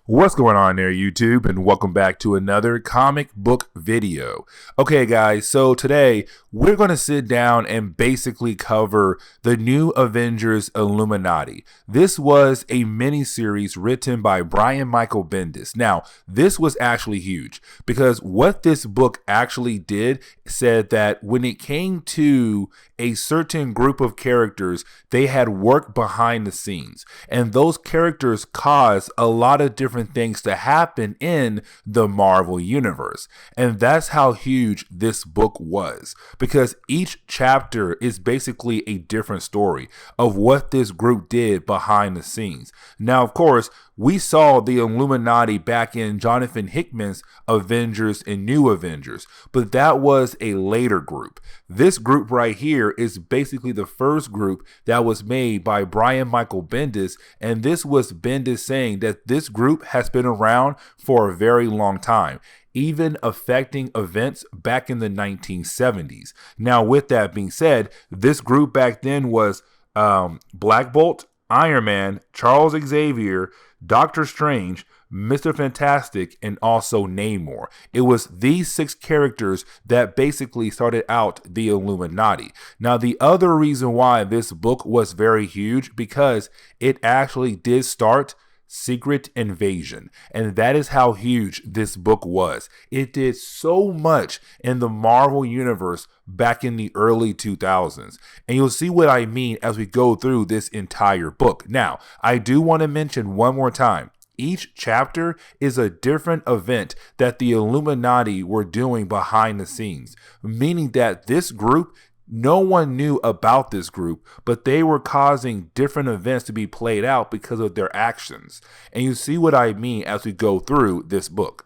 What's going on there, YouTube, and welcome back to another comic book video. Okay, guys, so today we're going to sit down and basically cover the new Avengers Illuminati. This was a mini-series written by Brian Michael Bendis. Now, this was actually huge because what this book actually did said that when it came to a certain group of characters, they had work behind the scenes, and those characters caused a lot of different things to happen in the Marvel universe. And that's how huge this book was, because each chapter is basically a different story of what this group did behind the scenes. Now, of course, we saw the Illuminati back in Jonathan Hickman's Avengers and New Avengers, but that was a later group. This group right here is basically the first group that was made by Brian Michael Bendis, and this was Bendis saying that this group has been around for a very long time, even affecting events back in the 1970s. Now, with that being said, this group back then was Black Bolt, Iron Man, Charles Xavier, Doctor Strange, Mr. Fantastic, and also Namor. It was these 6 characters that basically started out the Illuminati. Now, the other reason why this book was very huge, because it actually did start Secret Invasion, and that is how huge this book was. It did so much in the Marvel universe back in the early 2000s, and you'll see what I mean as we go through this entire book. Now, I do want to mention one more time, each chapter is a different event that the Illuminati were doing behind the scenes, meaning that this group, no one knew about this group, but they were causing different events to be played out because of their actions. And you see what I mean as we go through this book.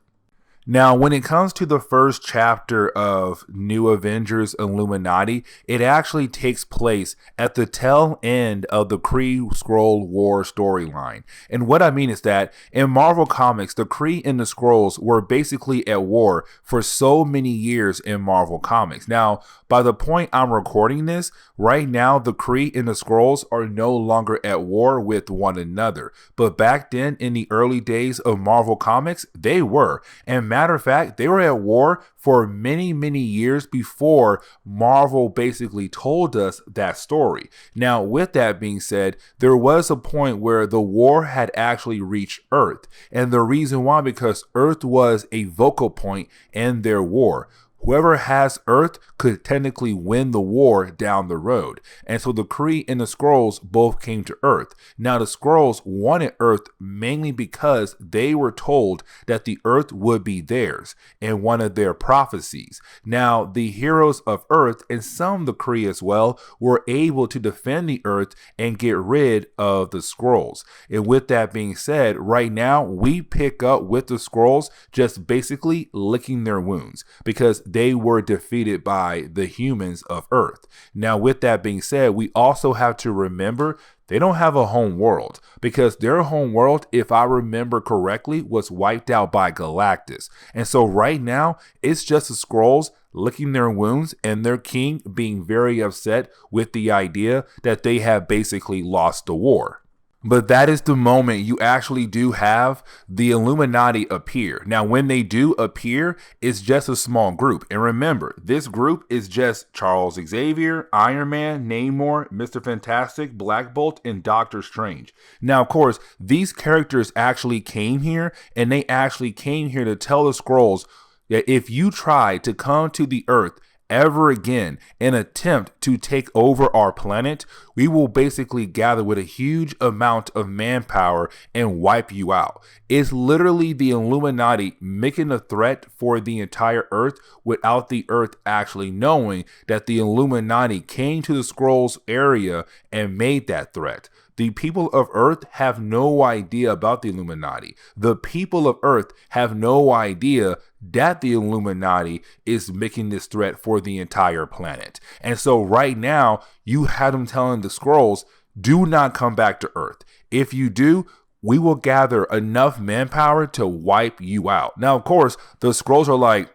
Now, when it comes to the first chapter of New Avengers Illuminati, it actually takes place at the tail end of the Kree-Skrull War storyline. And what I mean is that in Marvel Comics, the Kree and the Skrulls were basically at war for so many years in Marvel Comics. Now, by the point I'm recording this, right now the Kree and the Skrulls are no longer at war with one another. But back then, in the early days of Marvel Comics, they were. And matter of fact, they were at war for many, many years before Marvel basically told us that story. Now, with that being said, there was a point where the war had actually reached Earth. And the reason why, because Earth was a focal point in their war. Whoever has Earth could technically win the war down the road. And so the Kree and the Skrulls both came to Earth. Now, the Skrulls wanted Earth mainly because they were told that the Earth would be theirs in one of their prophecies. Now, the heroes of Earth, and some of the Kree as well, were able to defend the Earth and get rid of the Skrulls. And with that being said, right now we pick up with the Skrulls just basically licking their wounds, because they were defeated by the humans of Earth. Now, with that being said, we also have to remember they don't have a home world, because their home world, if I remember correctly, was wiped out by Galactus. And so right now, it's just the Skrulls licking their wounds and their king being very upset with the idea that they have basically lost the war. But that is the moment you actually do have the Illuminati appear. Now, when they do appear, it's just a small group. And remember, this group is just Charles Xavier, Iron Man, Namor, Mr. Fantastic, Black Bolt, and Doctor Strange. Now, of course, these characters actually came here, and they actually came here to tell the Skrulls that if you try to come to the Earth ever again and attempt to take over our planet, we will basically gather with a huge amount of manpower and wipe you out. It's literally the Illuminati making a threat for the entire Earth without the Earth actually knowing that the Illuminati came to the Skrulls area and made that threat. The people of Earth have no idea about the Illuminati. The people of Earth have no idea that the Illuminati is making this threat for the entire planet. And so right now, you have them telling the Skrulls, do not come back to Earth. If you do, we will gather enough manpower to wipe you out. Now, of course, the Skrulls are like,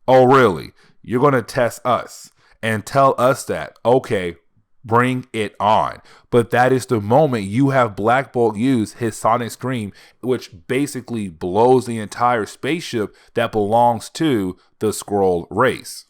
oh, really? You're going to test us and tell us that, okay, bring it on. But that is the moment you have Black Bolt use his sonic scream, which basically blows the entire spaceship that belongs to the Skrull race.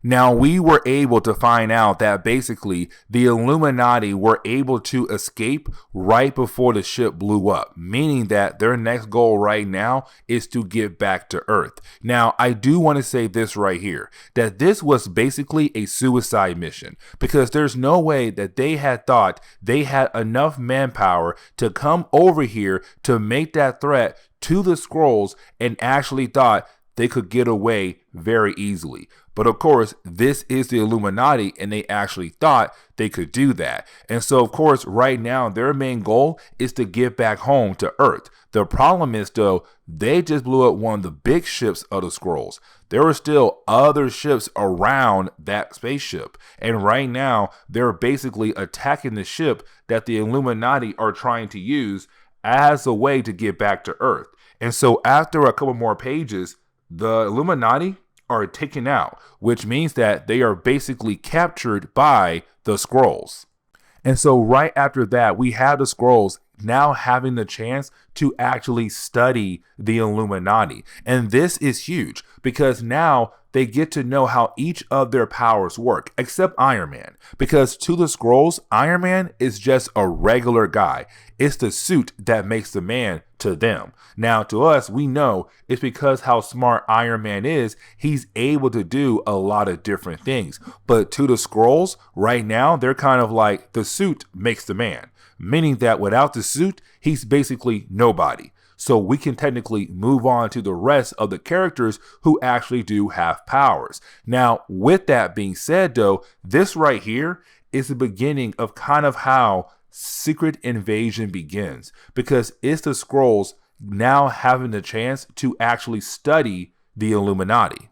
Now, we were able to find out that basically the Illuminati were able to escape right before the ship blew up, meaning that their next goal right now is to get back to Earth. Now, I do want to say this right here, that this was basically a suicide mission, because there's no way that they had thought they had enough manpower to come over here to make that threat to the Skrulls and actually thought they could get away very easily. But of course, this is the Illuminati, and they actually thought they could do that. And so, of course, right now, their main goal is to get back home to Earth. The problem is, though, they just blew up one of the big ships of the Skrulls. There were still other ships around that spaceship. And right now, they're basically attacking the ship that the Illuminati are trying to use as a way to get back to Earth. And so after a couple more pages, the Illuminati are taken out, which means that they are basically captured by the Skrulls. And so right after that, we have the Skrulls now having the chance to actually study the Illuminati. And this is huge because now they get to know how each of their powers work, except Iron Man. Because to the Skrulls, Iron Man is just a regular guy. It's the suit that makes the man to them. Now, to us, we know it's because how smart Iron Man is, he's able to do a lot of different things. But to the Skrulls, right now, they're kind of like the suit makes the man. Meaning that without the suit, he's basically nobody. So we can technically move on to the rest of the characters who actually do have powers. Now, with that being said, though, this right here is the beginning of kind of how Secret Invasion begins, because it's the Skrulls now having the chance to actually study the Illuminati.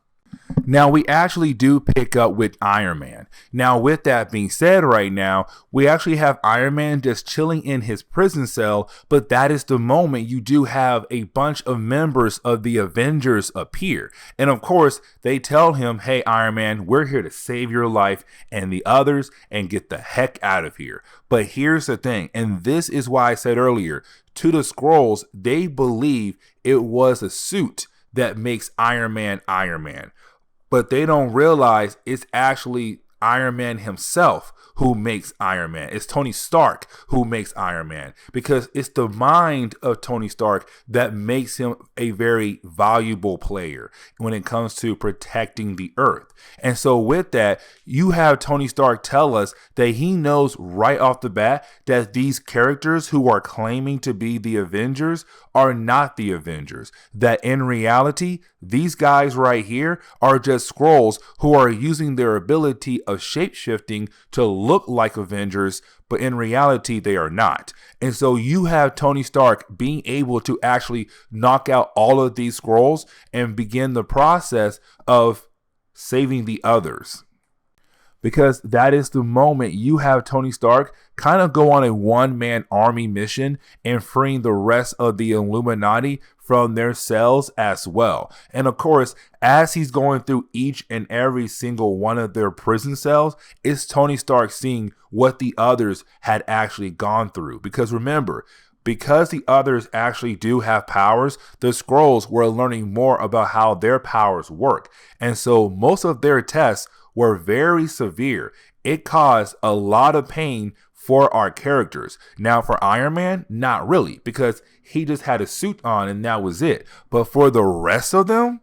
Now, we actually do pick up with Iron Man. Now, with that being said right now, we actually have Iron Man just chilling in his prison cell, but that is the moment you do have a bunch of members of the Avengers appear. And of course, they tell him, hey, Iron Man, we're here to save your life and the others and get the heck out of here. But here's the thing, and this is why I said earlier, to the Skrulls, they believe it was a suit that makes Iron Man Iron Man. But they don't realize it's actually Iron Man himself who makes Iron Man. It's Tony Stark who makes Iron Man, because it's the mind of Tony Stark that makes him a very valuable player when it comes to protecting the Earth. And so with that, you have Tony Stark tell us that he knows right off the bat that these characters who are claiming to be the Avengers are not the Avengers. That in reality, these guys right here are just Skrulls who are using their ability of shape-shifting to look like Avengers, but in reality, they are not. And so you have Tony Stark being able to actually knock out all of these Skrulls and begin the process of saving the others. Because that is the moment you have Tony Stark kind of go on a one-man army mission and freeing the rest of the Illuminati from their cells as well. And of course, as he's going through each and every single one of their prison cells, it's Tony Stark seeing what the others had actually gone through. Because remember, because the others actually do have powers, the Skrulls were learning more about how their powers work. And so most of their tests were very severe. It caused a lot of pain for our characters. Now for Iron Man, not really, because he just had a suit on and that was it. But for the rest of them,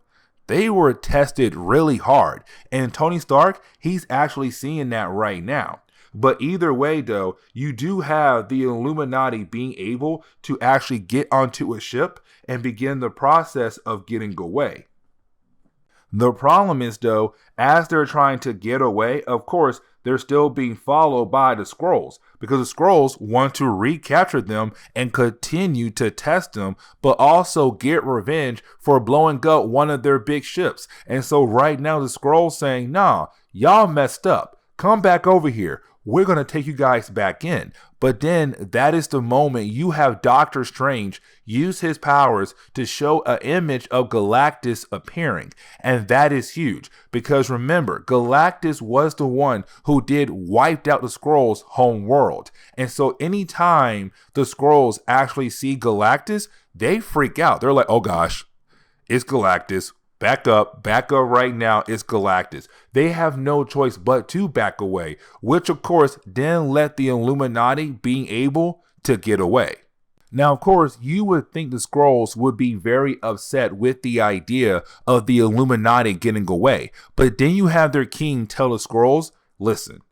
they were tested really hard. And Tony Stark, he's actually seeing that right now. But either way, though, you do have the Illuminati being able to actually get onto a ship and begin the process of getting away. The problem is, though, as they're trying to get away, of course, they're still being followed by the Skrulls, because the Skrulls want to recapture them and continue to test them, but also get revenge for blowing up one of their big ships. And so right now the Skrulls saying, nah, y'all messed up. Come back over here. we're going to take you guys back in. But then that is the moment you have Doctor Strange use his powers to show an image of Galactus appearing. And that is huge because remember, Galactus was the one who did wiped out the Skrulls' home world. And so anytime the Skrulls actually see Galactus, they freak out. They're like, oh gosh, it's Galactus. Back up right now, it's Galactus. They have no choice but to back away, which of course then let the Illuminati being able to get away. Now, of course, you would think the Skrulls would be very upset with the idea of the Illuminati getting away, but then you have their king tell the Skrulls, listen,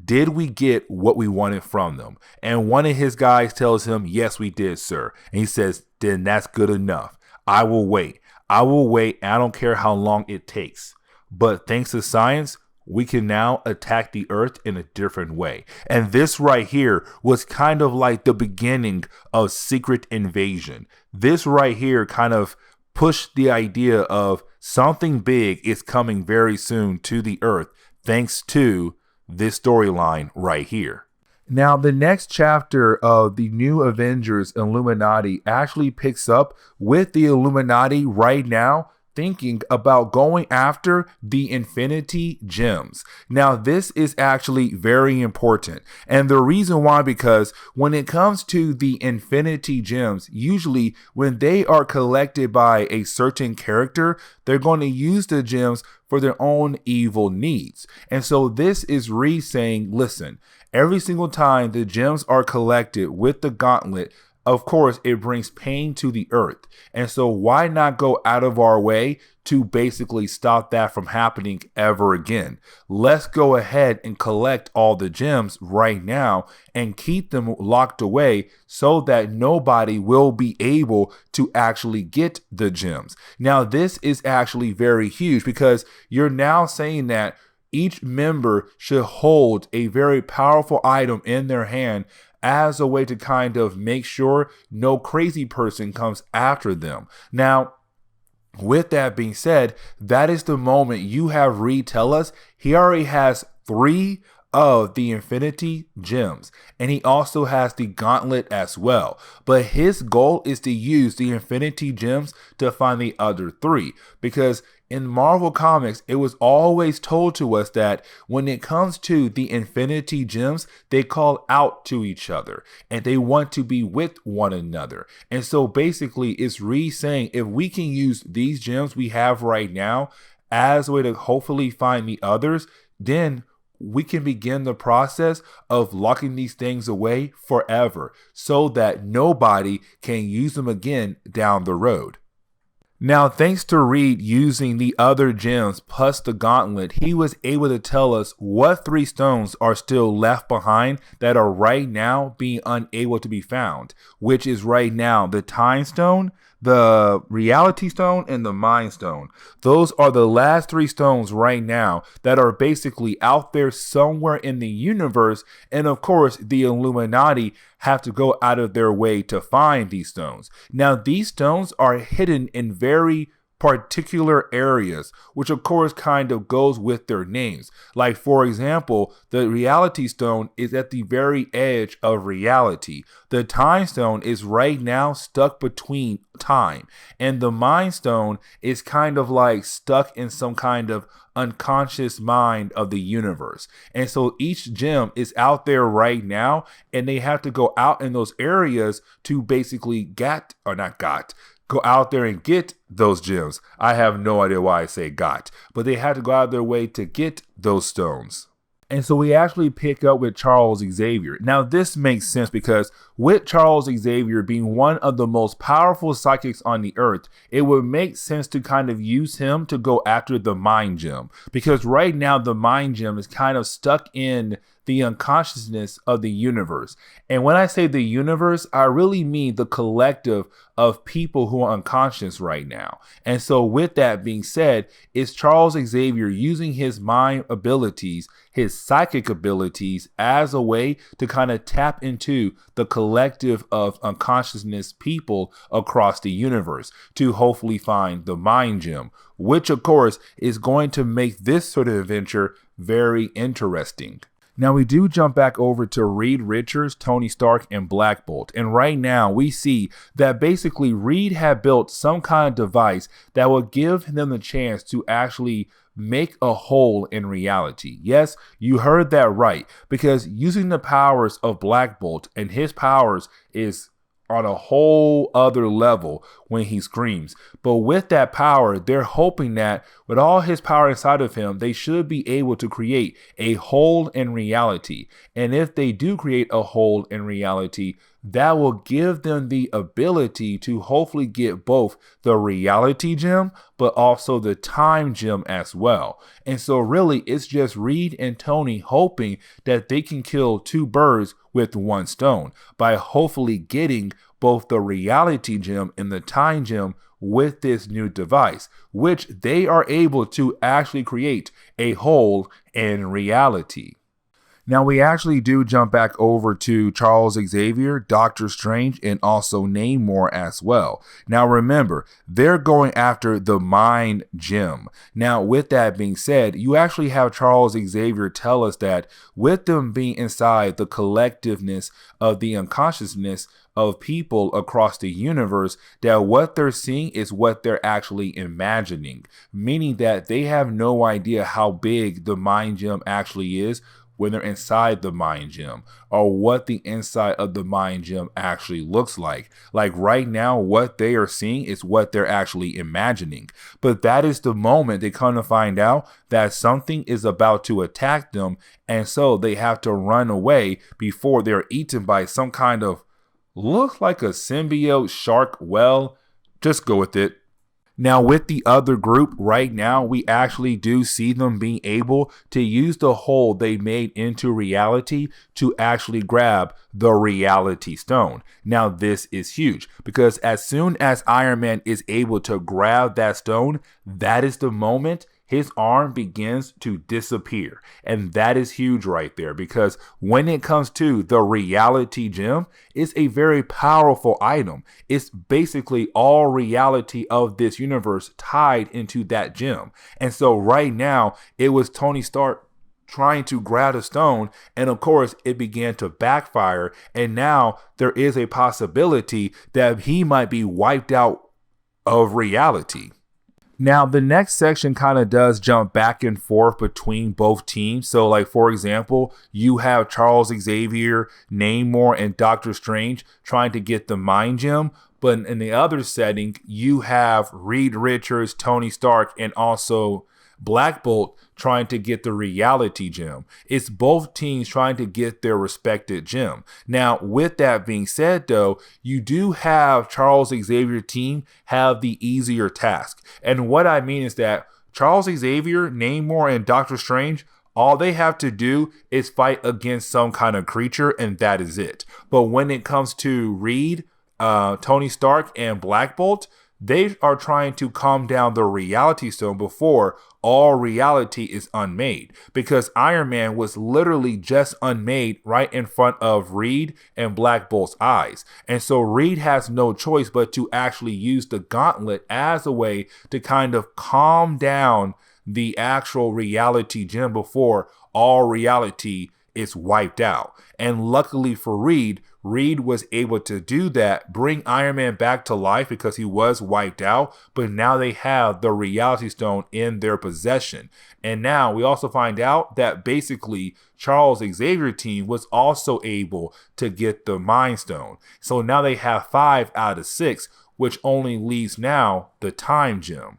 did we get what we wanted from them? And one of his guys tells him, yes, we did, sir. And he says, then that's good enough. I will wait. I don't care how long it takes. But thanks to science, we can now attack the Earth in a different way. And this right here was kind of like the beginning of Secret Invasion. This right here kind of pushed the idea of something big is coming very soon to the Earth, thanks to this storyline right here. Now, the next chapter of the new Avengers Illuminati actually picks up with the Illuminati right now thinking about going after the Infinity Gems. Now, this is actually very important. And the reason why, because when it comes to the Infinity Gems, usually when they are collected by a certain character, they're going to use the gems for their own evil needs. And so this is Reed saying, listen, every single time the gems are collected with the gauntlet, of course, it brings pain to the Earth. And so why not go out of our way to basically stop that from happening ever again? Let's go ahead and collect all the gems right now and keep them locked away so that nobody will be able to actually get the gems. Now, this is actually very huge because you're now saying that each member should hold a very powerful item in their hand as a way to kind of make sure no crazy person comes after them. Now, with that being said, that is the moment you have Reed tell us he already has 3 of the Infinity Gems, and he also has the gauntlet as well. But his goal is to use the Infinity Gems to find the other 3, because in Marvel Comics, it was always told to us that when it comes to the Infinity Gems, they call out to each other and they want to be with one another. And so basically, it's Reed saying if we can use these gems we have right now as a way to hopefully find the others, then we can begin the process of locking these things away forever so that nobody can use them again down the road. Now, thanks to Reed using the other gems plus the gauntlet, he was able to tell us what 3 stones are still left behind that are right now being unable to be found, which is right now the Time Stone, the Reality Stone, and the Mind Stone. Those are the last 3 stones right now that are basically out there somewhere in the universe. And of course, the Illuminati have to go out of their way to find these stones. Now, these stones are hidden in very particular areas, which of course kind of goes with their names. Like, for example, the Reality Stone is at the very edge of reality. The Time Stone is right now stuck between time, and the Mind Stone is kind of like stuck in some kind of unconscious mind of the universe. And so each gem is out there right now, and they have to go out in those areas to basically go out there and get those gems. I have no idea why I say got, but they had to go out of their way to get those stones. And so we actually pick up with Charles Xavier. Now, this makes sense because with Charles Xavier being one of the most powerful psychics on the earth, it would make sense to kind of use him to go after the Mind Gem. Because right now, the Mind Gem is kind of stuck in the unconsciousness of the universe. And when I say the universe, I really mean the collective of people who are unconscious right now. And so with that being said, it's Charles Xavier using his mind abilities, his psychic abilities as a way to kind of tap into the collective of unconsciousness people across the universe to hopefully find the Mind Gem, which of course is going to make this sort of adventure very interesting. Now we do jump back over to Reed Richards, Tony Stark, and Black Bolt. And right now we see that basically Reed had built some kind of device that will give them the chance to actually make a hole in reality. Yes, you heard that right, because using the powers of Black Bolt, and his powers is on a whole other level when he screams. But with that power, they're hoping that with all his power inside of him, they should be able to create a hole in reality. And if they do create a hole in reality, that will give them the ability to hopefully get both the reality gem, but also the time gem as well. And so really, it's just Reed and Tony hoping that they can kill two birds with one stone by hopefully getting both the reality gem and the time gem with this new device, which they are able to actually create a hole in reality. Now, we actually do jump back over to Charles Xavier, Doctor Strange, and also Namor as well. Now, remember, they're going after the Mind Gem. Now, with that being said, you actually have Charles Xavier tell us that with them being inside the collectiveness of the unconsciousness of people across the universe, that what they're seeing is what they're actually imagining, meaning that they have no idea how big the Mind Gem actually is when they're inside the Mind Gem, or what the inside of the Mind Gem actually looks like. Like right now, what they are seeing is what they're actually imagining. But that is the moment they come to find out that something is about to attack them, and so they have to run away before they're eaten by some kind of, looks like a symbiote shark. Well, just go with it. Now, with the other group right now, we actually do see them being able to use the hole they made into reality to actually grab the reality stone. Now, this is huge because as soon as Iron Man is able to grab that stone, that is the moment his arm begins to disappear. And that is huge right there, because when it comes to the reality gem, it's a very powerful item. It's basically all reality of this universe tied into that gem. And so right now, it was Tony Stark trying to grab a stone, and of course it began to backfire, and now there is a possibility that he might be wiped out of reality. Now, the next section kind of does jump back and forth between both teams. So, like, for example, you have Charles Xavier, Namor, and Doctor Strange trying to get the Mind Gem. But in the other setting, you have Reed Richards, Tony Stark, and also Black Bolt trying to get the reality gem. It's both teams trying to get their respected gem. Now, with that being said, though, you do have Charles Xavier team have the easier task. And what I mean is that Charles Xavier, Namor, and Doctor Strange, all they have to do is fight against some kind of creature, and that is it. But when it comes to Reed, Tony Stark, and Black Bolt, they are trying to calm down the reality stone before all reality is unmade, because Iron Man was literally just unmade right in front of Reed and Black Bolt's eyes. And so Reed has no choice but to actually use the gauntlet as a way to kind of calm down the actual reality gem before all reality is wiped out. And luckily for Reed was able to do that, bring Iron Man back to life because he was wiped out, but now they have the reality stone in their possession. And now we also find out that basically Charles Xavier team was also able to get the Mind Stone. So now they have 5 out of 6, which only leaves now the Time Gem.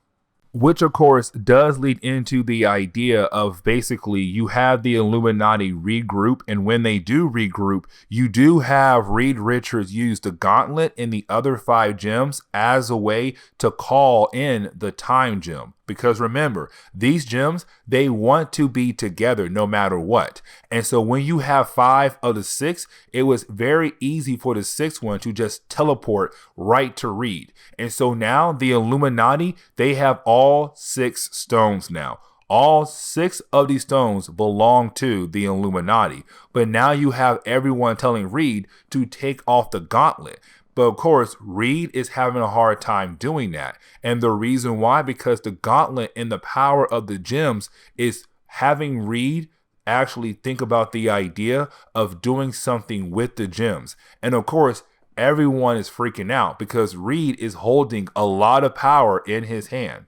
Which, of course, does lead into the idea of basically you have the Illuminati regroup, and when they do regroup, you do have Reed Richards use the gauntlet and the other 5 gems as a way to call in the Time Gem. Because remember, these gems, they want to be together no matter what. And so when you have 5 of the 6, it was very easy for the 6th one to just teleport right to Reed. And so now the Illuminati, they have all 6 stones now. All 6 of these stones belong to the Illuminati. But now you have everyone telling Reed to take off the gauntlet. But of course, Reed is having a hard time doing that. And the reason why, because the gauntlet and the power of the gems is having Reed actually think about the idea of doing something with the gems. And of course, everyone is freaking out because Reed is holding a lot of power in his hand.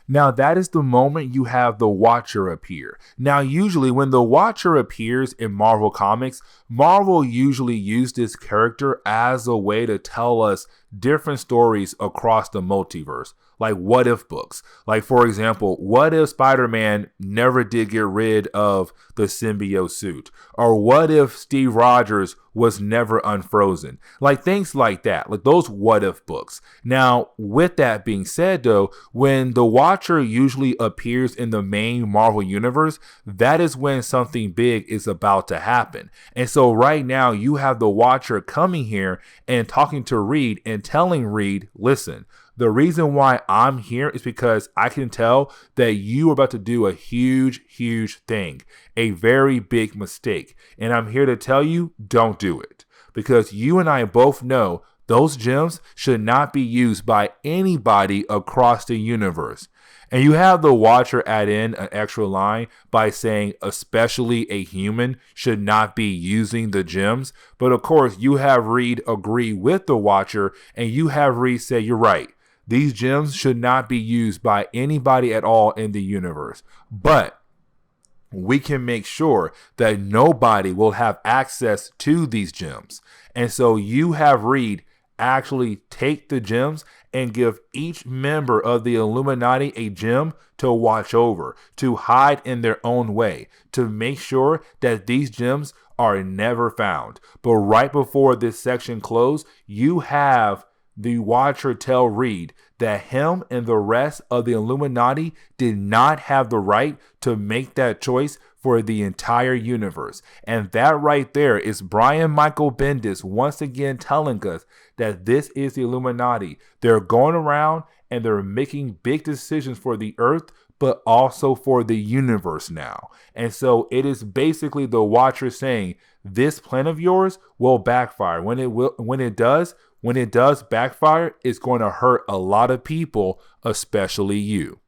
Now, that is the moment you have the Watcher appear. Now, usually when the Watcher appears in Marvel Comics, Marvel usually used this character as a way to tell us different stories across the multiverse, like what if books. Like, for example, what if Spider-Man never did get rid of the symbiote suit? Or what if Steve Rogers was never unfrozen? Like things like that, like those what if books. Now, with that being said though, when the Watcher usually appears in the main Marvel universe, that is when something big is about to happen. And so right now you have the Watcher coming here and talking to Reed and telling Reed, listen, the reason why I'm here is because I can tell that you are about to do a huge, huge thing, a very big mistake. And I'm here to tell you, don't do it. Because you and I both know those gems should not be used by anybody across the universe. And you have the Watcher add in an extra line by saying especially a human should not be using the gems. But of course, you have Reed agree with the Watcher and you have Reed say, you're right. These gems should not be used by anybody at all in the universe. But we can make sure that nobody will have access to these gems. And so you have Reed actually take the gems and give each member of the Illuminati a gem to watch over, to hide in their own way, to make sure that these gems are never found. But right before this section closes, you have the Watcher tell Reed that him and the rest of the Illuminati did not have the right to make that choice for the entire universe. And that right there is Brian Michael Bendis once again telling us that this is the Illuminati. They're going around and they're making big decisions for the Earth, but also for the universe now. And so it is basically the Watcher saying, this plan of yours will backfire. When it does backfire, it's going to hurt a lot of people, especially you.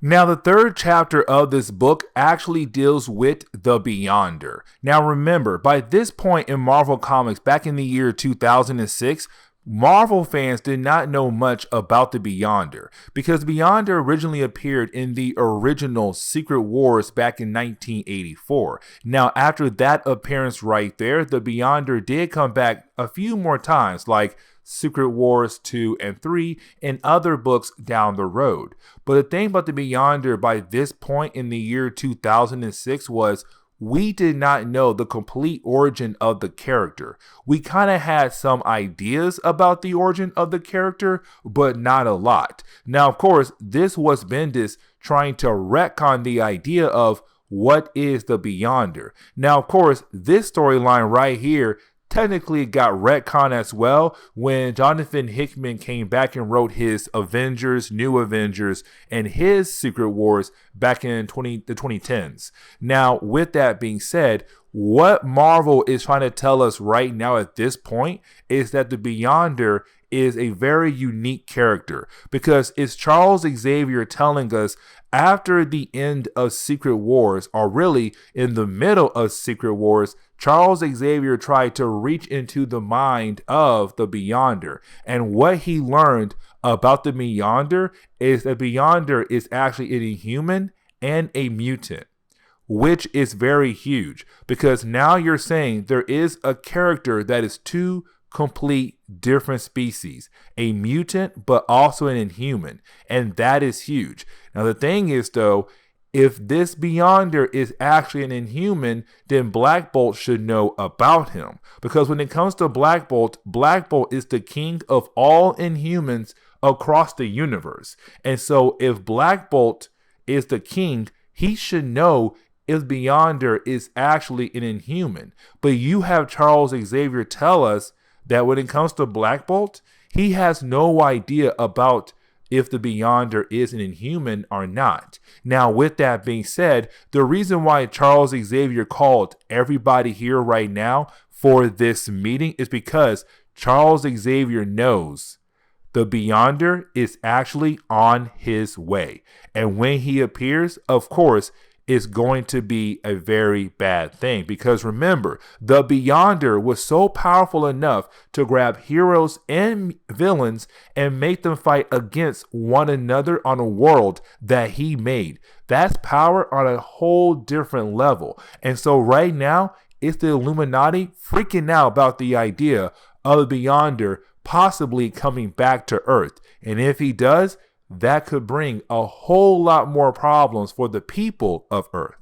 Now, the third chapter of this book actually deals with the Beyonder. Now, remember, by this point in Marvel Comics, back in the year 2006, Marvel fans did not know much about the Beyonder because Beyonder originally appeared in the original Secret Wars back in 1984. Now, after that appearance right there, the Beyonder did come back a few more times, like Secret Wars 2 and 3 and other books down the road. But the thing about the Beyonder by this point in the year 2006 was we did not know the complete origin of the character. We kind of had some ideas about the origin of the character, but not a lot. Now, of course, this was Bendis trying to retcon the idea of what is the Beyonder. Now, of course, this storyline right here technically got retcon as well when Jonathan Hickman came back and wrote his Avengers, New Avengers, and his Secret Wars back in the 2010s. Now, with that being said, what Marvel is trying to tell us right now at this point is that the Beyonder is a very unique character because it's Charles Xavier telling us after the end of Secret Wars, or really in the middle of Secret Wars, Charles Xavier tried to reach into the mind of the Beyonder. And what he learned about the Beyonder is that Beyonder is actually an Inhuman and a mutant, which is very huge because now you're saying there is a character that is two complete different species, a mutant but also an Inhuman, and that is huge. Now the thing is though, if this Beyonder is actually an Inhuman, then Black Bolt should know about him. Because when it comes to Black Bolt is the king of all Inhumans across the universe. And so if Black Bolt is the king, he should know if Beyonder is actually an Inhuman. But you have Charles Xavier tell us that when it comes to Black Bolt, he has no idea about if the Beyonder is an Inhuman or not. Now, with that being said, the reason why Charles Xavier called everybody here right now for this meeting is because Charles Xavier knows the Beyonder is actually on his way. And when he appears, of course, is going to be a very bad thing. Because remember, the Beyonder was so powerful enough to grab heroes and villains and make them fight against one another on a world that he made. That's power on a whole different level. And so right now, it's the Illuminati freaking out about the idea of the Beyonder possibly coming back to Earth. And if he does, that could bring a whole lot more problems for the people of Earth.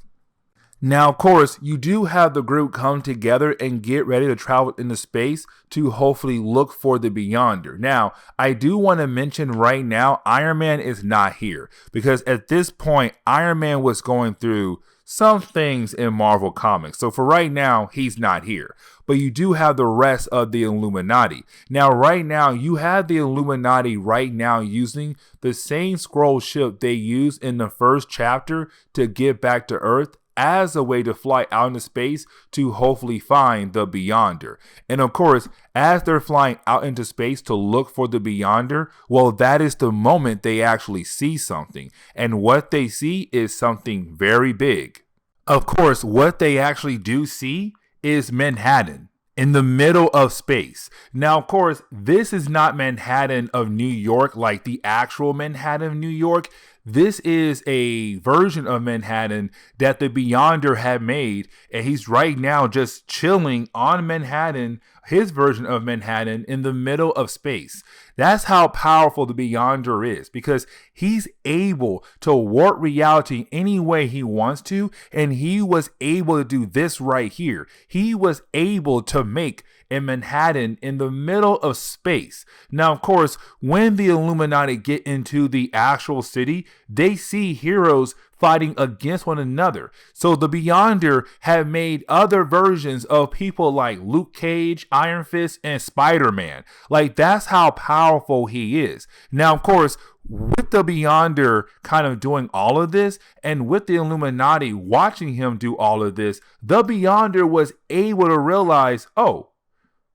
Now, of course, you do have the group come together and get ready to travel into space to hopefully look for the Beyonder. Now, I do want to mention right now, Iron Man is not here because at this point, Iron Man was going through some things in Marvel Comics. So for right now, he's not here. But you do have the rest of the Illuminati. Now, right now, you have the Illuminati right now using the same scroll ship they used in the first chapter to get back to Earth as a way to fly out into space to hopefully find the Beyonder. And of course, as they're flying out into space to look for the Beyonder, well, that is the moment they actually see something. And what they see is something very big. Of course, what they actually do see is Manhattan in the middle of space. Now, of course, this is not Manhattan of New York, like the actual Manhattan of New York. This is a version of Manhattan that the Beyonder had made, and he's right now just chilling on Manhattan, his version of Manhattan in the middle of space. That's how powerful the Beyonder is, because he's able to warp reality any way he wants to, and he was able to do this right here. He was able to make in Manhattan in the middle of space. Now, of course, when the Illuminati get into the actual city, they see heroes fighting against one another. So the Beyonder have made other versions of people like Luke Cage, Iron Fist, and Spider-Man. Like, that's how powerful he is. Now, of course, with the Beyonder kind of doing all of this, and with the Illuminati watching him do all of this, the Beyonder was able to realize, oh,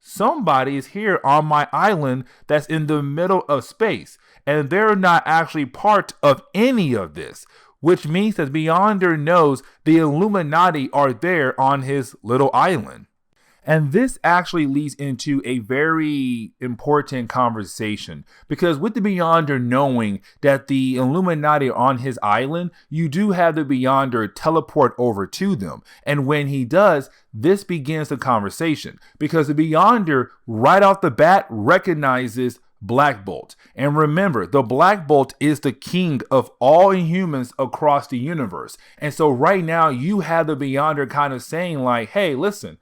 somebody is here on my island that's in the middle of space, and they're not actually part of any of this, which means that Beyonder knows the Illuminati are there on his little island. And this actually leads into a very important conversation, because with the Beyonder knowing that the Illuminati are on his island, you do have the Beyonder teleport over to them. And when he does, this begins the conversation, because the Beyonder right off the bat recognizes Black Bolt. And remember, the Black Bolt is the king of all Inhumans across the universe. And so right now you have the Beyonder kind of saying like, hey, listen,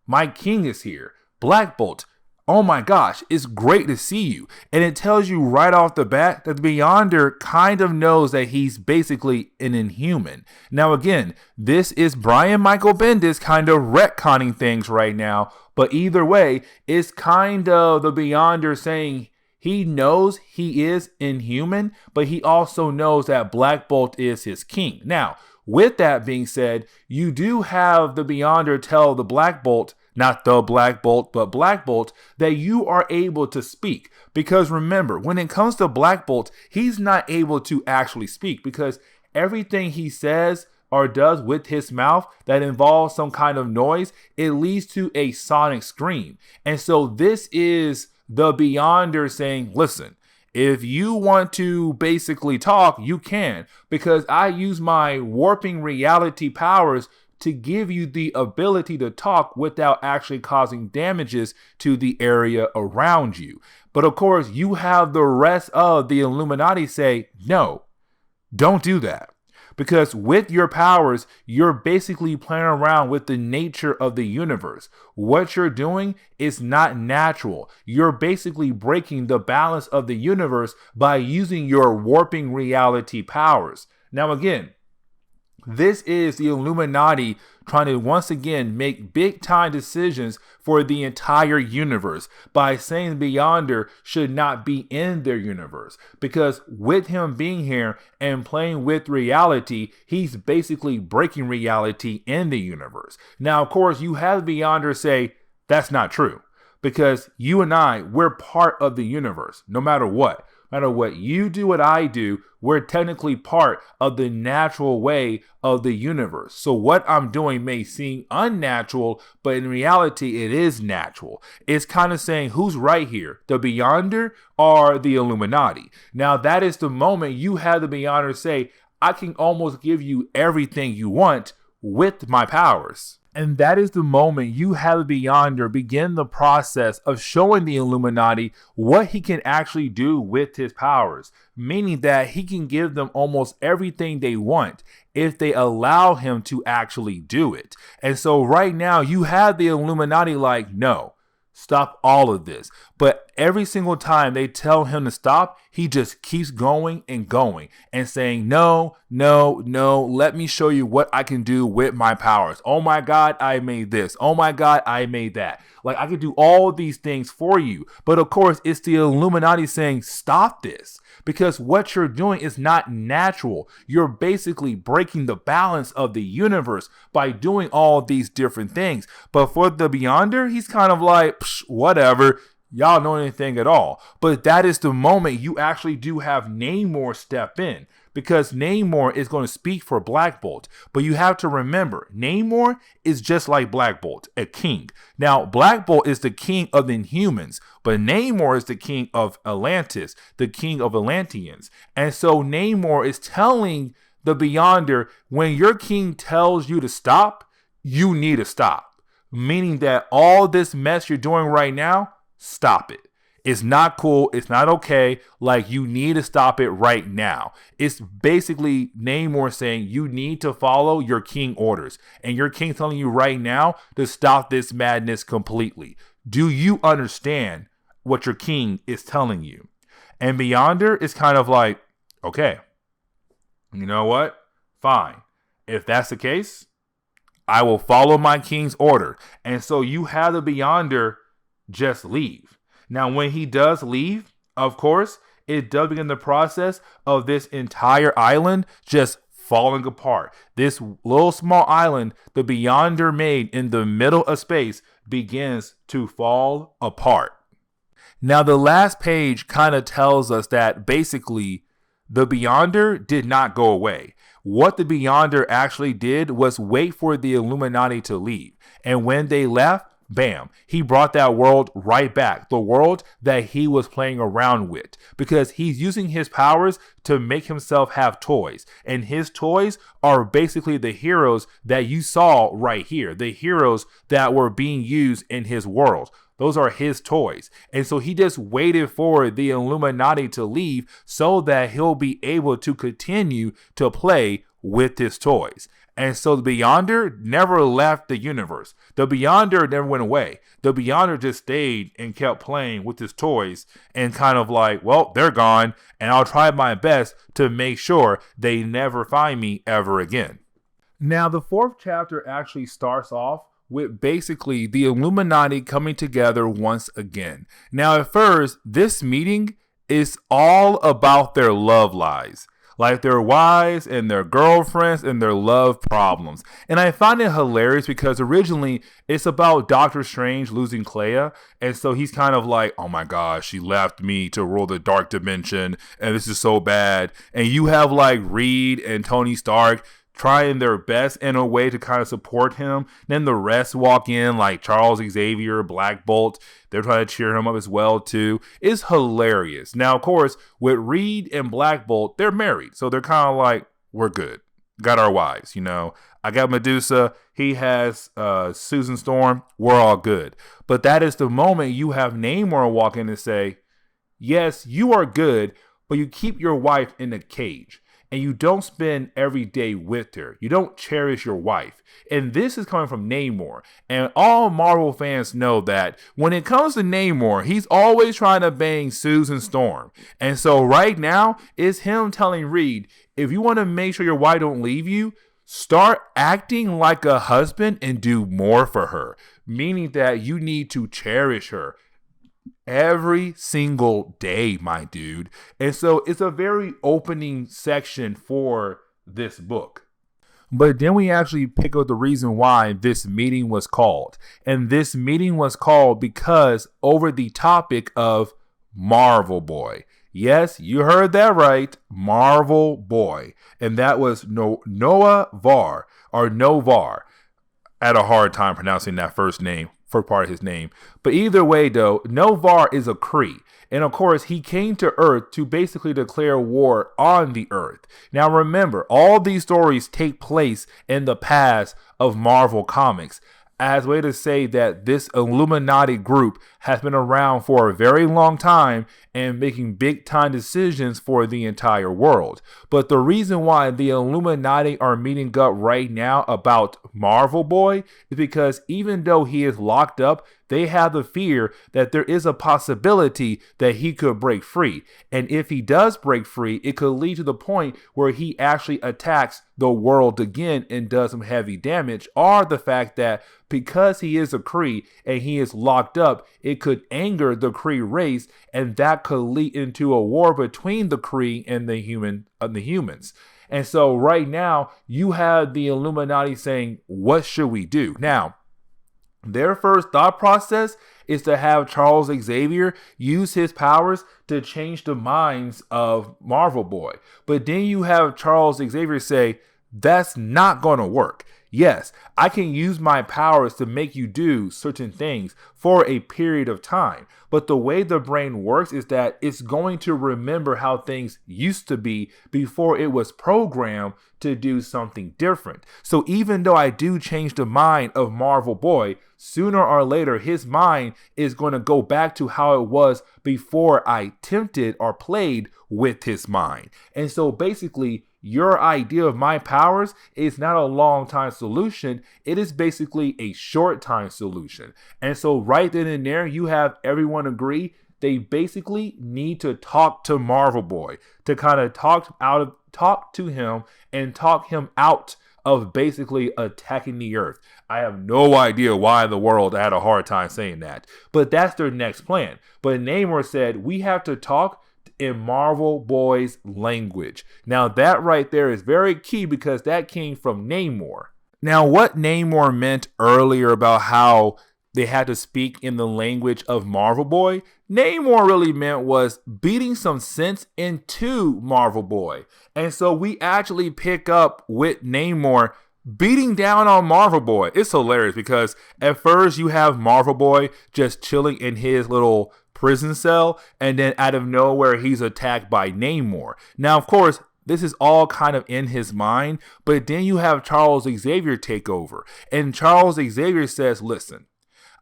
my king is here. Black Bolt, oh my gosh, it's great to see you. And it tells you right off the bat that the Beyonder kind of knows that he's basically an Inhuman. Now again, this is Brian Michael Bendis kind of retconning things right now. But either way, it's kind of the Beyonder saying he knows he is Inhuman, but he also knows that Black Bolt is his king. Now, with that being said, you do have the Beyonder tell the Black Bolt, not the Black Bolt, but Black Bolt, that you are able to speak. Because remember, when it comes to Black Bolt, he's not able to actually speak, because everything he says or does with his mouth that involves some kind of noise, it leads to a sonic scream. And so this is the Beyonder saying, listen, if you want to basically talk, you can, because I use my warping reality powers to give you the ability to talk without actually causing damages to the area around you. But of course, you have the rest of the Illuminati say, no, don't do that. Because with your powers, you're basically playing around with the nature of the universe. What you're doing is not natural. You're basically breaking the balance of the universe by using your warping reality powers. Now again, this is the Illuminati trying to once again make big time decisions for the entire universe by saying the Beyonder should not be in their universe, because with him being here and playing with reality, he's basically breaking reality in the universe. Now, of course, you have Beyonder say that's not true, because you and I, we're part of the universe no matter what. no matter what you do, what I do, we're technically part of the natural way of the universe. So what I'm doing may seem unnatural, but in reality, it is natural. It's kind of saying who's right here, the Beyonder or the Illuminati. Now, that is the moment you have the Beyonder say, I can almost give you everything you want with my powers. And that is the moment you have the Beyonder begin the process of showing the Illuminati what he can actually do with his powers, meaning that he can give them almost everything they want if they allow him to actually do it. And so right now you have the Illuminati like, no, stop all of this. But every single time they tell him to stop, he just keeps going and saying, no, let me show you what I can do with my powers. Oh my God, I made this. Oh my God, I made that. Like, I can do all these things for you. But of course, it's the Illuminati saying, stop this. Because what you're doing is not natural. You're basically breaking the balance of the universe by doing all these different things. But for the Beyonder, he's kind of like, whatever. Y'all know anything at all. But that is the moment you actually do have Namor step in. Because Namor is going to speak for Black Bolt. But you have to remember, Namor is just like Black Bolt, a king. Now, Black Bolt is the king of the Inhumans, but Namor is the king of Atlantis, the king of Atlanteans. And so Namor is telling the Beyonder, when your king tells you to stop, you need to stop. Meaning that all this mess you're doing right now, stop it. It's not cool. It's not okay. Like, you need to stop it right now. It's basically Namor saying you need to follow your king orders. And your king telling you right now to stop this madness completely. Do you understand what your king is telling you? And Beyonder is kind of like, okay, you know what? Fine. If that's the case, I will follow my king's order. And so you have the Beyonder just leave. Now, when he does leave, of course, it does begin the process of this entire island just falling apart. This little small island the Beyonder made in the middle of space begins to fall apart. Now, the last page kind of tells us that basically the Beyonder did not go away. What the Beyonder actually did was wait for the Illuminati to leave. And when they left, bam, he brought that world right back. The world that he was playing around with. Because he's using his powers to make himself have toys. And his toys are basically the heroes that you saw right here. The heroes that were being used in his world. Those are his toys. And so he just waited for the Illuminati to leave so that he'll be able to continue to play with his toys. And so the Beyonder never left the universe. The Beyonder never went away. The Beyonder just stayed and kept playing with his toys and kind of like, well, they're gone, and I'll try my best to make sure they never find me ever again. Now, the fourth chapter actually starts off with basically the Illuminati coming together once again. Now, at first, this meeting is all about their love lives. Like their wives and their girlfriends and their love problems. And I find it hilarious because originally it's about Doctor Strange losing Clea. And so he's kind of like, oh my gosh, she left me to rule the dark dimension. And this is so bad. And you have like Reed and Tony Stark trying their best in a way to kind of support him. Then the rest walk in like Charles Xavier, Black Bolt. They're trying to cheer him up as well too. It's hilarious. Now, of course, with Reed and Black Bolt, they're married. So they're kind of like, we're good. Got our wives, you know. I got Medusa. He has Susan Storm. We're all good. But that is the moment you have Namor walk in and say, yes, you are good, but you keep your wife in a cage. And you don't spend every day with her. You don't cherish your wife. And this is coming from Namor. And all Marvel fans know that when it comes to Namor, he's always trying to bang Susan Storm. And so right now, it's him telling Reed, if you want to make sure your wife don't leave you, start acting like a husband and do more for her. Meaning that you need to cherish her every single day, my dude. And so it's a very opening section for this book. But then we actually pick up the reason why this meeting was called. And this meeting was called because over the topic of Marvel Boy. Yes, you heard that right. Marvel Boy. And that was Noah Var, or Novar. I had a hard time pronouncing that first part of his name. But either way, though, Novar is a Kree. And of course, he came to Earth to basically declare war on the Earth. Now remember, all these stories take place in the past of Marvel Comics, as a way to say that this Illuminati group has been around for a very long time and making big time decisions for the entire world. But the reason why the Illuminati are meeting up right now about Marvel Boy is because even though he is locked up, they have the fear that there is a possibility that he could break free. And if he does break free, it could lead to the point where he actually attacks the world again and does some heavy damage, or the fact that because he is a Kree and he is locked up, it could anger the Kree race, and that could lead into a war between the Kree and the humans. And so right now, you have the Illuminati saying, what should we do? Now, their first thought process is to have Charles Xavier use his powers to change the minds of Marvel Boy. But then you have Charles Xavier say, that's not going to work. Yes, I can use my powers to make you do certain things for a period of time. But the way the brain works is that it's going to remember how things used to be before it was programmed to do something different. So even though I do change the mind of Marvel Boy, sooner or later his mind is going to go back to how it was before I tempted or played with his mind. And so basically, your idea of my powers is not a long time solution. It is basically a short time solution. And so right then and there, you have everyone agree they basically need to talk to Marvel Boy to kind of talk to him and talk him out of basically attacking the Earth. I have no idea why in the world I had a hard time saying that, but that's their next plan. But Namor said, we have to talk in Marvel Boy's language. Now that right there is very key because that came from Namor. Now what Namor meant earlier about how they had to speak in the language of Marvel Boy, Namor really meant was beating some sense into Marvel Boy. And so we actually pick up with Namor beating down on Marvel Boy. It's hilarious because at first you have Marvel Boy just chilling in his little prison cell, and then out of nowhere he's attacked by Namor. Now, of course, this is all kind of in his mind, but then you have Charles Xavier take over, and Charles Xavier says, listen,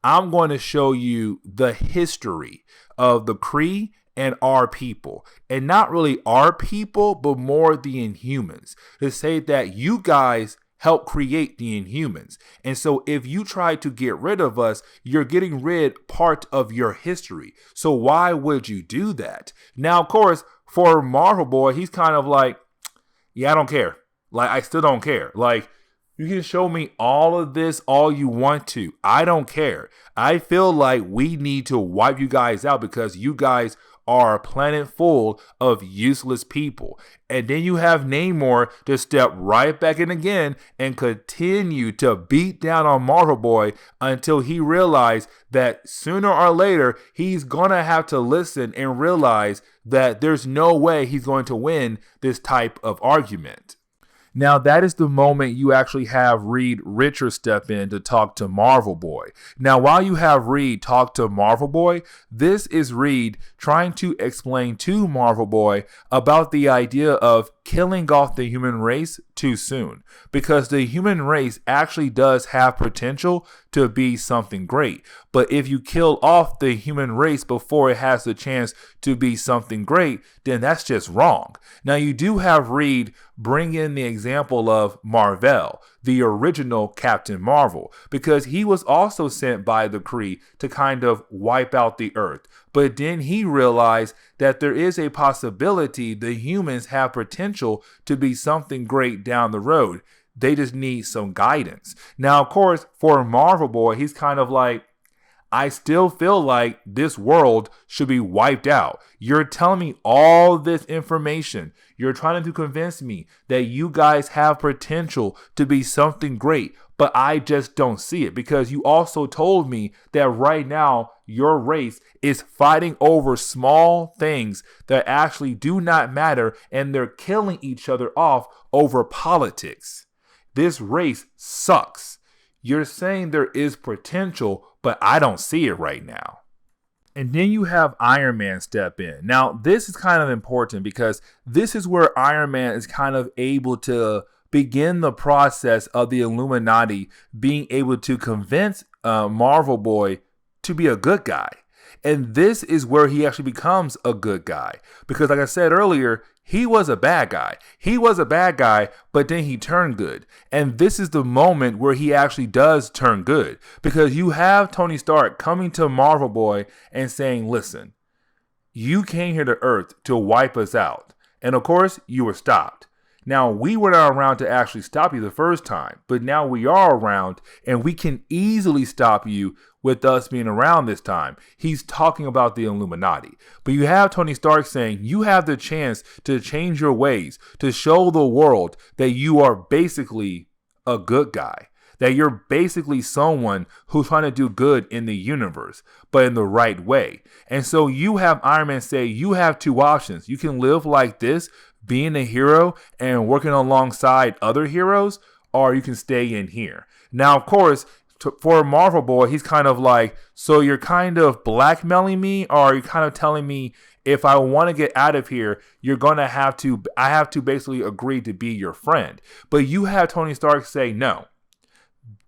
I'm going to show you the history of the Kree and our people, and not really our people, but more the Inhumans, to say that you guys help create the Inhumans. And so if you try to get rid of us, you're getting rid part of your history. So why would you do that? Now, of course, for Marvel Boy, he's kind of like, yeah, I don't care. Like, I still don't care. Like, you can show me all of this all you want to. I don't care. I feel like we need to wipe you guys out because you guys are a planet full of useless people. And then you have Namor to step right back in again and continue to beat down on Marvel Boy until he realized that sooner or later he's gonna have to listen and realize that there's no way he's going to win this type of argument. Now, that is the moment you actually have Reed Richards step in to talk to Marvel Boy. Now, while you have Reed talk to Marvel Boy, this is Reed trying to explain to Marvel Boy about the idea of killing off the human race too soon, because the human race actually does have potential to be something great. But if you kill off the human race before it has the chance to be something great, then that's just wrong. Now, you do have Reed bring in the example of Marvel, the original Captain Marvel, because he was also sent by the Kree to kind of wipe out the Earth. But then he realized that there is a possibility the humans have potential to be something great down the road. They just need some guidance. Now, of course, for Marvel Boy, he's kind of like, I still feel like this world should be wiped out. You're telling me all this information. You're trying to convince me that you guys have potential to be something great, but I just don't see it, because you also told me that right now your race is fighting over small things that actually do not matter, and they're killing each other off over politics. This race sucks. You're saying there is potential, but I don't see it right now. And then you have Iron Man step in. Now, this is kind of important because this is where Iron Man is kind of able to begin the process of the Illuminati being able to convince Marvel Boy to be a good guy. And this is where he actually becomes a good guy. Because like I said earlier, he was a bad guy. He was a bad guy, but then he turned good. And this is the moment where he actually does turn good. Because you have Tony Stark coming to Marvel Boy and saying, listen, you came here to Earth to wipe us out. And of course, you were stopped. Now, we were not around to actually stop you the first time, but now we are around and we can easily stop you with us being around this time. He's talking about the Illuminati. But you have Tony Stark saying you have the chance to change your ways, to show the world that you are basically a good guy, that you're basically someone who's trying to do good in the universe, but in the right way. And so you have Iron Man say you have two options. You can live like this, being a hero and working alongside other heroes, or you can stay in here. Now, of course, for Marvel Boy, he's kind of like, so you're kind of blackmailing me, or are you kind of telling me if I want to get out of here, I have to basically agree to be your friend. But you have Tony Stark say, no,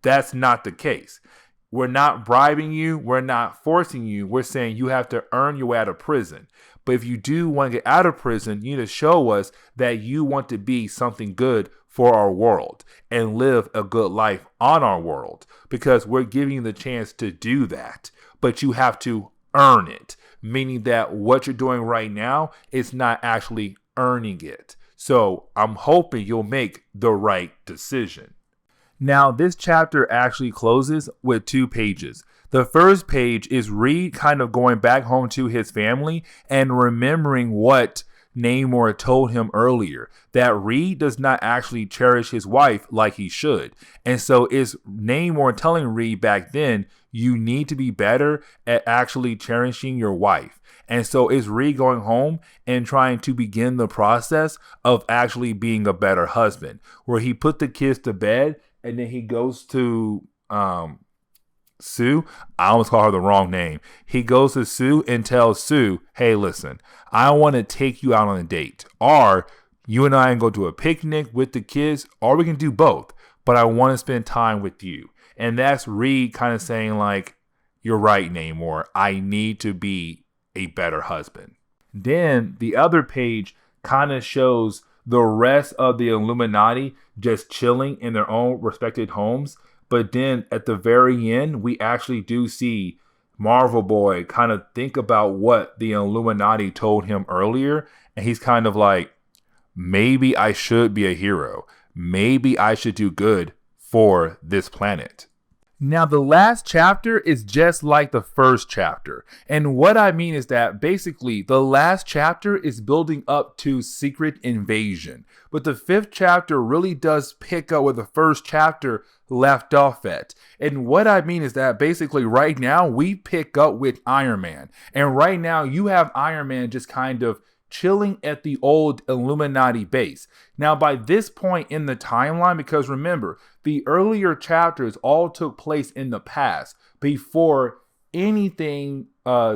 that's not the case. We're not bribing you. We're not forcing you. We're saying you have to earn your way out of prison. But if you do want to get out of prison, you need to show us that you want to be something good for our world and live a good life on our world, because we're giving you the chance to do that. But you have to earn it, meaning that what you're doing right now is not actually earning it. So I'm hoping you'll make the right decision. Now, this chapter actually closes with 2 pages. The first page is Reed kind of going back home to his family and remembering what Namor told him earlier, that Reed does not actually cherish his wife like he should. And so it's Namor telling Reed back then, you need to be better at actually cherishing your wife. And so it's Reed going home and trying to begin the process of actually being a better husband, where he put the kids to bed and then he goes to Sue. I almost call her the wrong name. He goes to Sue and tells Sue, hey, listen, I want to take you out on a date. Or you and I can go to a picnic with the kids, or we can do both. But I want to spend time with you. And that's Reed kind of saying like, you're right, Namor. I need to be a better husband. Then the other page kind of shows the rest of the Illuminati just chilling in their own respected homes. But then at the very end, we actually do see Marvel Boy kind of think about what the Illuminati told him earlier. And he's kind of like, maybe I should be a hero. Maybe I should do good for this planet. Now, the last chapter is just like the first chapter. And what I mean is that basically the last chapter is building up to Secret Invasion. But the 5th chapter really does pick up where the first chapter left off at. And what I mean is that basically right now we pick up with Iron Man. And right now you have Iron Man just kind of chilling at the old Illuminati base. Now, by this point in the timeline, because remember, the earlier chapters all took place in the past before anything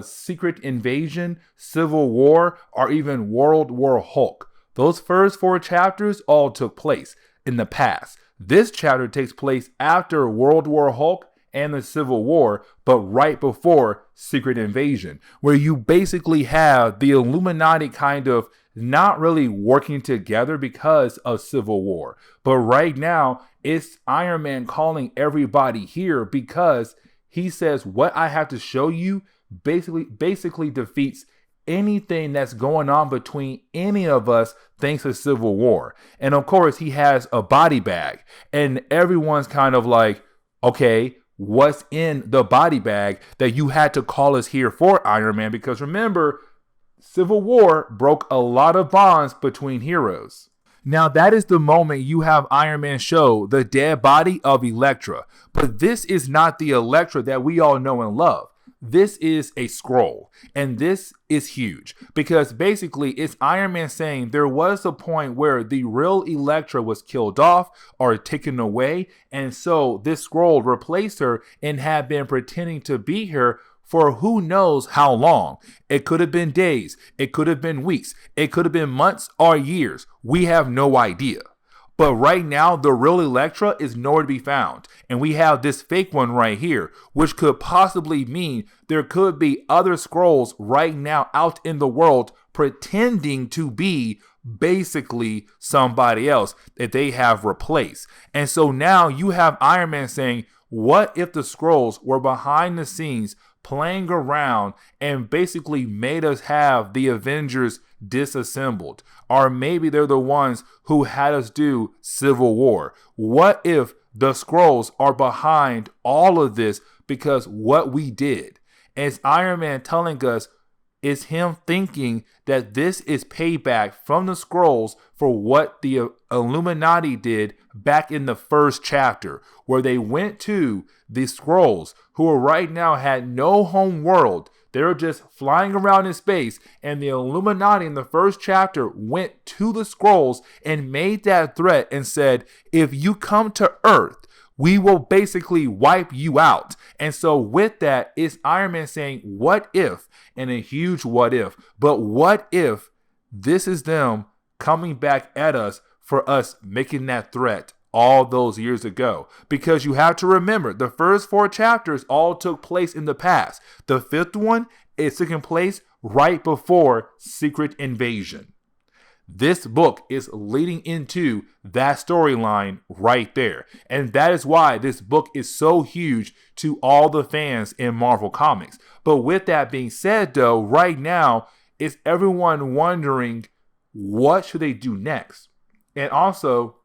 Secret Invasion, Civil War, or even World War Hulk. Those first 4 chapters all took place in the past. This chapter takes place after World War Hulk and the Civil War, but right before Secret Invasion, where you basically have the Illuminati kind of not really working together because of Civil War. But right now, it's Iron Man calling everybody here because he says what I have to show you basically defeats anything that's going on between any of us thanks to Civil War. And of course, he has a body bag and everyone's kind of like, okay, what's in the body bag that you had to call us here for, Iron Man, because remember, Civil War broke a lot of bonds between heroes. Now that is the moment you have Iron Man show the dead body of Elektra, but this is not the Elektra that we all know and love. This is a scroll, and this is huge because basically it's Iron Man saying there was a point where the real Elektra was killed off or taken away, and so this scroll replaced her and had been pretending to be her for who knows how long. It could have been days, it could have been weeks, it could have been months or years. We have no idea. But right now, the real Elektra is nowhere to be found. And we have this fake one right here, which could possibly mean there could be other scrolls right now out in the world pretending to be basically somebody else that they have replaced. And so now you have Iron Man saying, what if the scrolls were behind the scenes playing around and basically made us have the Avengers disassembled? Or maybe they're the ones who had us do Civil War. What if the scrolls are behind all of this because what we did? As Iron Man telling us, is him thinking that this is payback from the scrolls for what the Illuminati did back in the first chapter, where they went to the scrolls who are right now had no home world. They're just flying around in space, and the Illuminati in the first chapter went to the scrolls and made that threat and said, if you come to Earth, we will basically wipe you out. And so with that, it's Iron Man saying, what if, and a huge what if, but what if this is them coming back at us for us making that threat all those years ago? Because you have to remember, the first 4 chapters all took place in the past. The 5th one is taking place right before Secret Invasion. This book is leading into that storyline right there. And that is why this book is so huge to all the fans in Marvel Comics. But with that being said, though, right now, is everyone wondering, what should they do next? And also,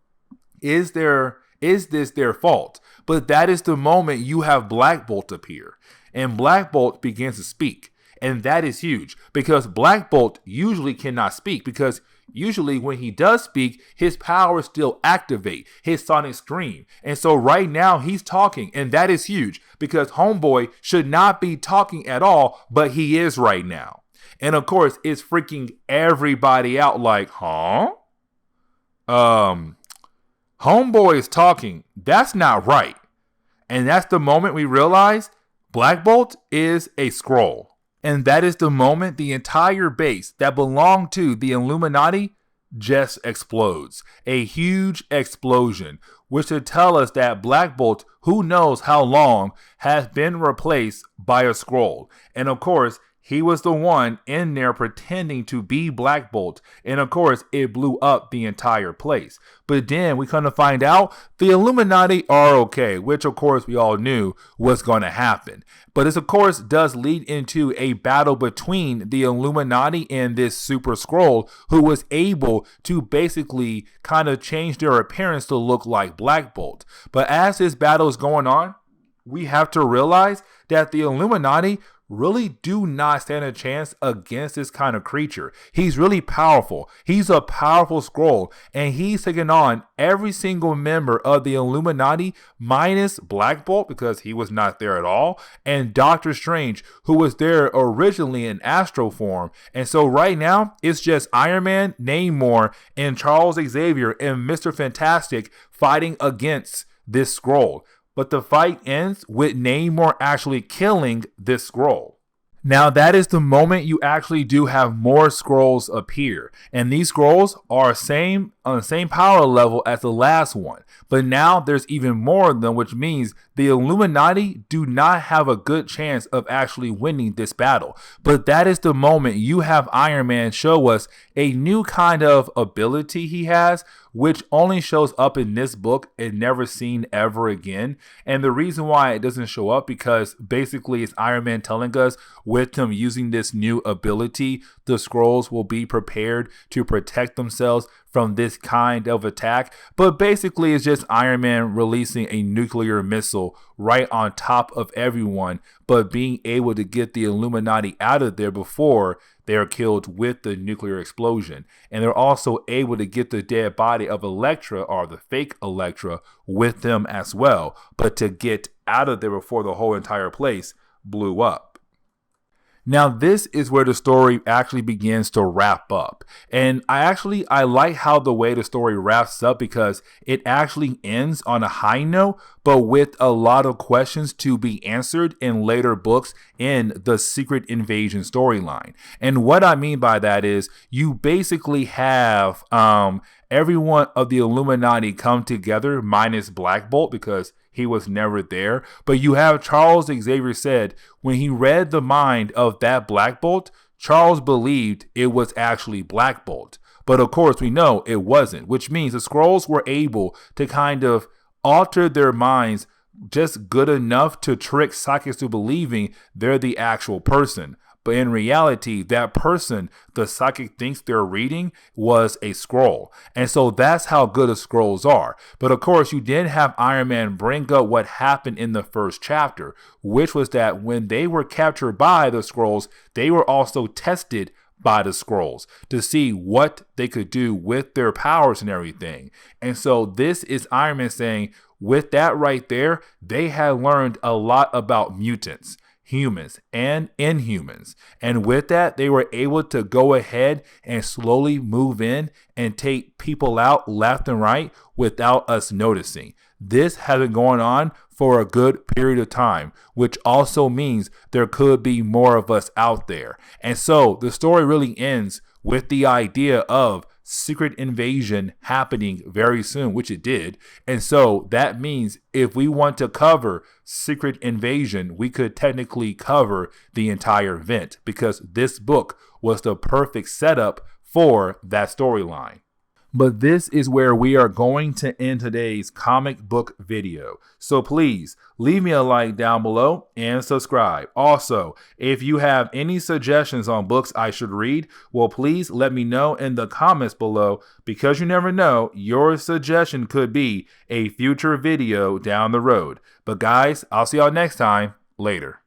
is this their fault? But that is the moment you have Black Bolt appear. And Black Bolt begins to speak. And that is huge because Black Bolt usually cannot speak, because usually when he does speak, his powers still activate, his sonic scream. And so right now he's talking, and that is huge because Homeboy should not be talking at all, but he is right now. And of course, it's freaking everybody out like, huh? Homeboy is talking. That's not right. And that's the moment we realize Black Bolt is a scroll. And that is the moment the entire base that belonged to the Illuminati just explodes. A huge explosion, which should tell us that Black Bolt, who knows how long, has been replaced by a scroll. And of course, he was the one in there pretending to be Black Bolt. And of course, it blew up the entire place. But then we come to find out the Illuminati are okay, which of course we all knew was going to happen. But this of course does lead into a battle between the Illuminati and this Super Skrull, who was able to basically kind of change their appearance to look like Black Bolt. But as this battle is going on, we have to realize that the Illuminati really do not stand a chance against this kind of creature. He's really powerful. He's a powerful Skrull, and he's taking on every single member of the Illuminati minus Black Bolt, because he was not there at all, and Doctor Strange, who was there originally in Astro form. And so right now, it's just Iron Man, Namor, and Charles Xavier and Mr. Fantastic fighting against this Skrull. But the fight ends with Namor actually killing this Skrull. Now that is the moment you actually do have more Skrulls appear. And these Skrulls are on the same power level as the last one. But now there's even more of them, which means the Illuminati do not have a good chance of actually winning this battle. But that is the moment you have Iron Man show us a new kind of ability he has, which only shows up in this book and never seen ever again. And the reason why it doesn't show up, because basically it's Iron Man telling us with them using this new ability, the Skrulls will be prepared to protect themselves from this kind of attack. But basically, it's just Iron Man releasing a nuclear missile right on top of everyone, but being able to get the Illuminati out of there before they are killed with the nuclear explosion. And they're also able to get the dead body of Elektra, or the fake Elektra, with them as well, but to get out of there before the whole entire place blew up. Now, this is where the story actually begins to wrap up. And I like how the way the story wraps up, because it actually ends on a high note, but with a lot of questions to be answered in later books in the Secret Invasion storyline. And what I mean by that is you basically have every one of the Illuminati come together, minus Black Bolt, because he was never there. But you have Charles Xavier said when he read the mind of that Black Bolt, Charles believed it was actually Black Bolt. But of course, we know it wasn't, which means the Skrulls were able to kind of alter their minds just good enough to trick psychics to believing they're the actual person. But in reality, that person the psychic thinks they're reading was a Skrull. And so that's how good the Skrulls are. But of course, you did have Iron Man bring up what happened in the first chapter, which was that when they were captured by the Skrulls, they were also tested by the Skrulls to see what they could do with their powers and everything. And so this is Iron Man saying, with that right there, they had learned a lot about mutants, humans, and inhumans. And with that, they were able to go ahead and slowly move in and take people out left and right without us noticing. This has been going on for a good period of time, which also means there could be more of us out there. And so the story really ends with the idea of Secret Invasion happening very soon, which it did. And so that means if we want to cover Secret Invasion, we could technically cover the entire event, because this book was the perfect setup for that storyline. But this is where we are going to end today's comic book video. So please leave me a like down below and subscribe. Also, if you have any suggestions on books I should read, well, please let me know in the comments below, because you never know, your suggestion could be a future video down the road. But guys, I'll see y'all next time. Later.